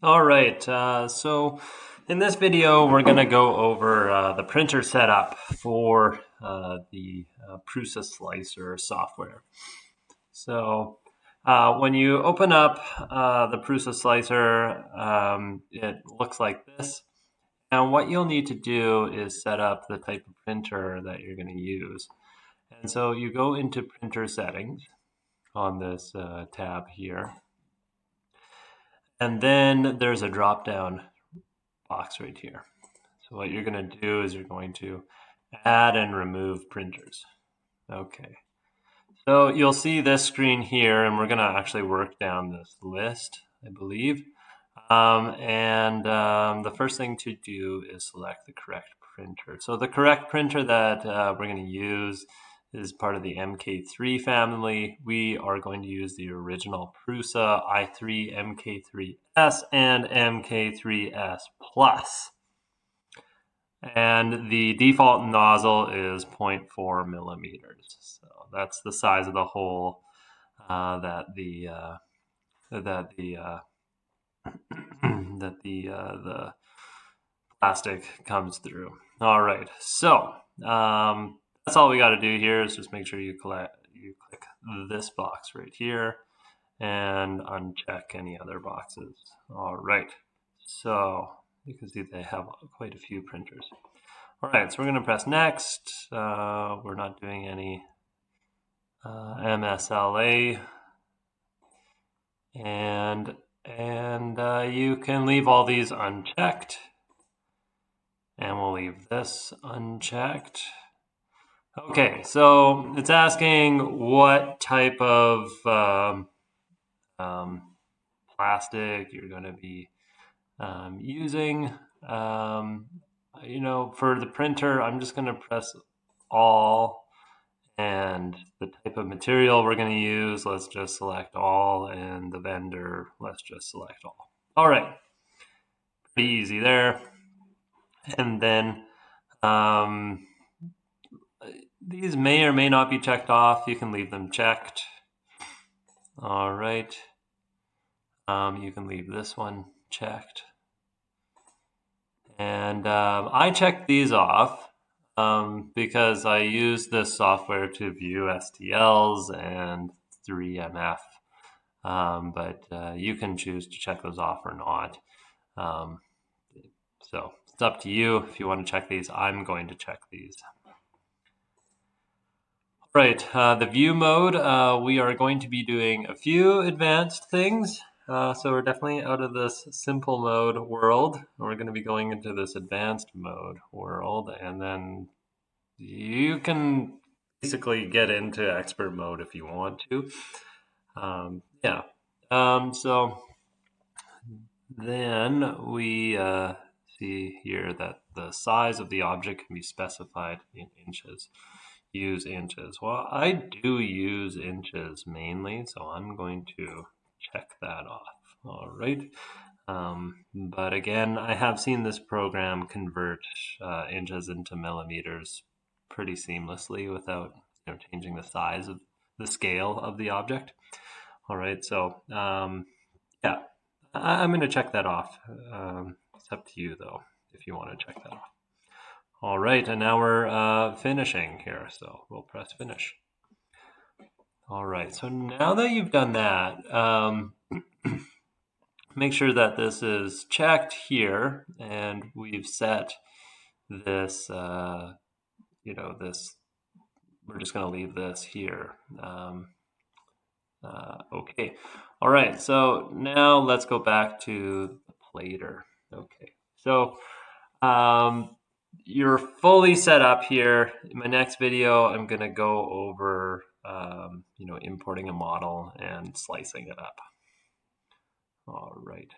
All right, so in this video, we're going to go over the printer setup for the Prusa slicer software. So when you open up the Prusa slicer, it looks like this. And what you'll need to do is set up the type of printer that you're going to use. And so you go into printer settings on this tab here. And then there's a drop down box right here. So what you're going to do is you're going to add and remove printers. Okay. So you'll see this screen here, and we're going to actually work down this list, I believe. The first thing to do is select the correct printer. So the correct printer that we're going to use is part of the MK3 family. We are going to use the original Prusa i3 MK3S and MK3S Plus. And the default nozzle is 0.4 millimeters. So that's the size of the hole that the the plastic comes through. All right, so that's all we got to do here is just make sure you click this box right here and uncheck any other boxes. All right, so you can see they have quite a few printers. All right, so we're going to press next. We're not doing any MSLA, and you can leave all these unchecked, and we'll leave this unchecked. Okay, so it's asking what type of plastic you're going to be using. For the printer, I'm just going to press all, and the type of material we're going to use, let's just select all, and the vendor, let's just select all. All right, pretty easy there. And then these may or may not be checked off. You can leave them checked. All right. You can leave this one checked. And I checked these off because I use this software to view STLs and 3MF. But you can choose to check those off or not. So it's up to you if you want to check these. I'm going to check these. Right, the view mode, we are going to be doing a few advanced things. So we're definitely out of this simple mode world. We're going to be going into this advanced mode world, and then you can basically get into expert mode if you want to. So then we see here that the size of the object can be specified in inches. Use inches. Well, I do use inches mainly, so I'm going to check that off. All right. But again, I have seen this program convert inches into millimeters pretty seamlessly without changing the size of the scale of the object. All right, so yeah, I'm going to check that off. It's up to you, though, if you want to check that off. All right, and now we're finishing here, so we'll press finish. All right, so now that you've done that, make sure that this is checked here, and we've set this, this, we're just gonna leave this here. Okay, all right, so now let's go back to the plater. Okay, so you're fully set up here. In my next video, I'm going to go over, importing a model and slicing it up. All right.